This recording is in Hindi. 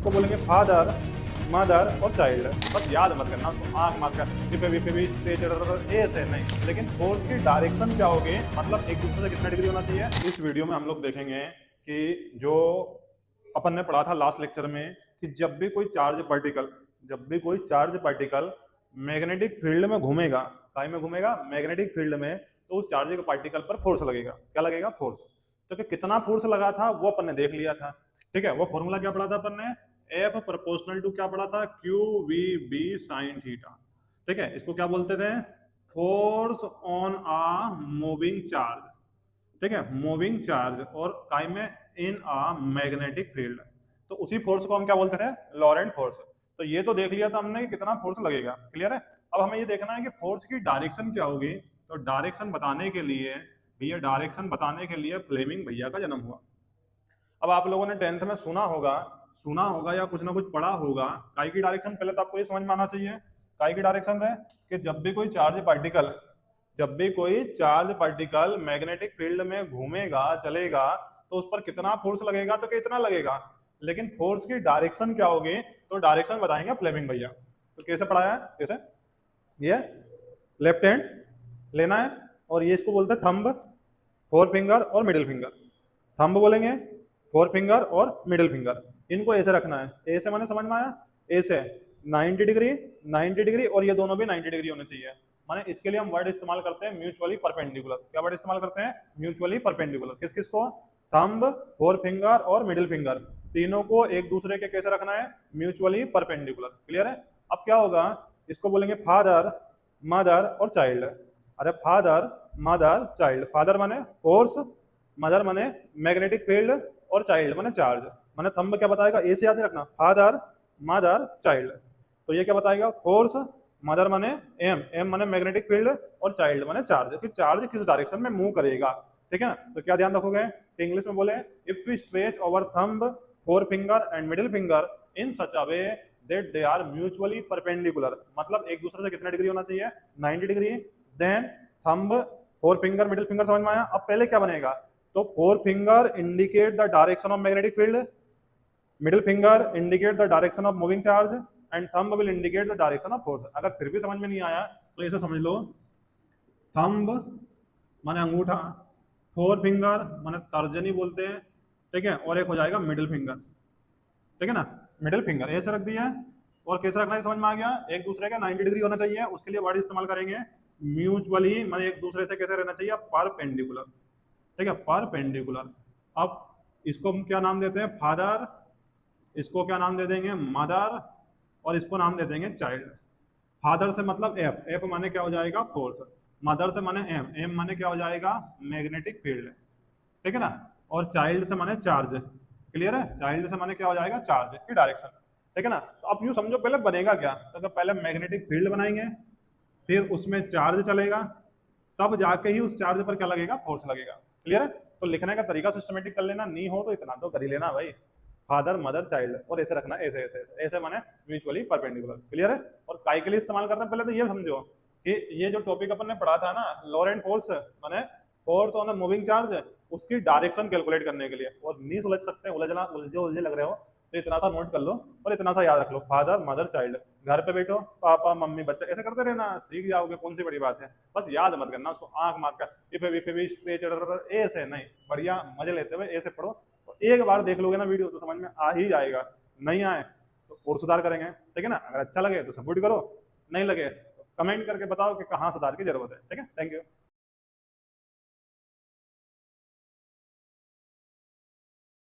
को बोलेंगे फादर, मदर और चाइल्ड। बस याद मत करना उसको, आंख मत कर ए से नहीं, लेकिन फोर्स की डायरेक्शन क्या होगी, मतलब एक दूसरे से कितना डिग्री होना चाहिए। इस वीडियो में हम लोग देखेंगे कि जो अपन ने पढ़ा था लास्ट लेक्चर में कि जब भी कोई चार्ज पार्टिकल मैग्नेटिक फील्ड में घूमेगा, काय में घूमेगा, मैग्नेटिक फील्ड में, तो उस चार्ज के पार्टिकल पर फोर्स लगेगा। क्या लगेगा? फोर्स। तो कि कितना फोर्स लगा था वो अपन ने देख लिया था। ठीक है, वो फॉर्मूला क्या पढ़ा था अपन ने? एफ प्रोपोर्शनल टू क्या पढ़ा था? Q v B sine theta. ठीक है, इसको क्या बोलते थे? Force on a moving charge. ठीक है, मूविंग चार्ज और काय में इन अ मैग्नेटिक फील्ड। तो उसी फोर्स को हम क्या बोलते थे? Laurent force. तो ये तो देख लिया था हमने कि कितना फोर्स लगेगा। क्लियर है? अब हमें ये देखना है कि फोर्स की डायरेक्शन क्या होगी। तो डायरेक्शन बताने के लिए भैया, डायरेक्शन बताने के लिए फ्लेमिंग भैया का जन्म हुआ। अब आप लोगों ने टेंथ में सुना होगा या कुछ ना कुछ पढ़ा होगा। काई की डायरेक्शन पहले तो आपको ये समझ में आना चाहिए। काई की डायरेक्शन है कि जब भी कोई चार्ज पार्टिकल मैग्नेटिक फील्ड में घूमेगा, चलेगा, तो उस पर कितना फोर्स लगेगा, तो कितना लगेगा। लेकिन फोर्स की डायरेक्शन क्या होगी, तो डायरेक्शन बताएंगे फ्लेमिंग भैया। तो कैसे पढ़ाया है? कैसे? ये लेफ्ट हैंड लेना है और ये इसको बोलते हैं थंब, फोर फिंगर और मिडिल फिंगर। थंब बोलेंगे, फोर फिंगर और मिडिल फिंगर। इनको ऐसे रखना है। ए से मैंने समझ में आया? ए से 90 डिग्री, 90 डिग्री, और ये दोनों भी 90 डिग्री होने चाहिए। माने इसके लिए हम वर्ड इस्तेमाल करते हैं म्यूचुअली परपेंडिकुलर। क्या वर्ड इस्तेमाल करते हैं? Mutually perpendicular. किस किस को? थंब, फोर फिंगर और मिडिल फिंगर, तीनों को एक दूसरे के कैसे रखना है? Mutually perpendicular. क्लियर है? अब क्या होगा, इसको बोलेंगे फादर, मदर और चाइल्ड। अरे फादर, मदर, चाइल्ड। फादर माने फोर्स, मदर माने मैग्नेटिक फील्ड और चाइल्ड माने चार्ज। माने थंब क्या बताएगा? ए से याद नहीं रखना, फादर, मदर, चाइल्ड। तो ये क्या बताएगा? फोर्स, मदर माने एम, एम माने मैग्नेटिक फील्ड और चाइल्ड माने चार्ज, कि चार्ज किस डायरेक्शन में मूव करेगा। ठीक है ना? तो क्या ध्यान रखोगे कि इंग्लिश में बोले if we stretch over thumb, forefinger and middle finger in such a way that they are mutually perpendicular, मतलब एक दूसरे से कितना डिग्री होना चाहिए? 90 degree. Then thumb, forefinger, middle finger समझ में आया? अब पहले क्या बनेगा? तो forefinger indicate the direction of magnetic field, middle finger indicate the direction of moving charge and thumb will indicate the direction of force. अगर फिर भी समझ में नहीं आया तो ऐसे समझ लो, थंब माने अंगूठा, फोर फिंगर माने तर्जनी बोलते हैं, ठीक है, और एक हो जाएगा मिडिल फिंगर। ठीक है ना? मिडिल फिंगर ऐसे रख दिया है। और कैसे रखना है समझ में आ गया? एक दूसरे का 90 डिग्री होना चाहिए। उसके लिए वर्ड इस्तेमाल करेंगे म्यूचुअली, माने एक दूसरे से कैसे रहना चाहिए? परपेंडिकुलर। ठीक है, परपेंडिकुलर। अब इसको हम क्या नाम देते हैं? फादर, इसको क्या नाम दे देंगे? मदर, और इसको नाम दे देंगे चाइल्ड। फादर से मतलब एफ, एफ माने क्या हो जाएगा? फोर्स। मदर से माने एम, एम माने क्या हो जाएगा? Magnetic field. ठीक है ना? और चाइल्ड से माने चार्ज। क्लियर है? चाइल्ड से माने क्या हो जाएगा? चार्ज की डायरेक्शन। ठीक है ना? तो अब यूं समझो पहले बनेगा क्या। तो पहले मैग्नेटिक फील्ड बनाएंगे, फिर उसमें चार्ज चलेगा, तब जाके ही उस चार्ज पर क्या लगेगा? फोर्स लगेगा। क्लियर है? तो लिखने का तरीका सिस्टमेटिक कर लेना, नहीं हो तो इतना तो कर ही लेना भाई। फादर, मदर, चाइल्ड, और ऐसे रखना, ऐसे ऐसे ऐसे, ऐसे माने म्यूचुअली परपेंडिकुलर। क्लियर है? और काय के लिए इस्तेमाल करना है पहले तो ये समझो कि ये जो टॉपिक अपन ने पढ़ा था ना, लॉरेंट फोर्स माने force on a moving charge, उसकी डायरेक्शन कैलकुलेट करने के लिए। और नहीं सुलझ सकते, उलझना उलझे उलझे लग रहे हो तो इतना सा नोट कर लो और इतना सा याद रख लो, फादर, मदर, चाइल्ड। घर पे बैठो, पापा, मम्मी, बच्चा, ऐसे करते रहना, सीख जाओगे। कौन सी बड़ी बात है? बस याद मत करना उसको, आंख मार कर ऐसे नहीं, बढ़िया मजे लेते हुए ऐसे पढ़ो। तो एक बार देख लोगे ना वीडियो तो समझ में आ ही जाएगा। नहीं आए तो और सुधार करेंगे। ठीक है ना? अगर अच्छा लगे तो सपोर्ट करो, नहीं लगे तो कमेंट करके बताओ कि कहाँ सुधार की जरूरत है। ठीक है? Thank you.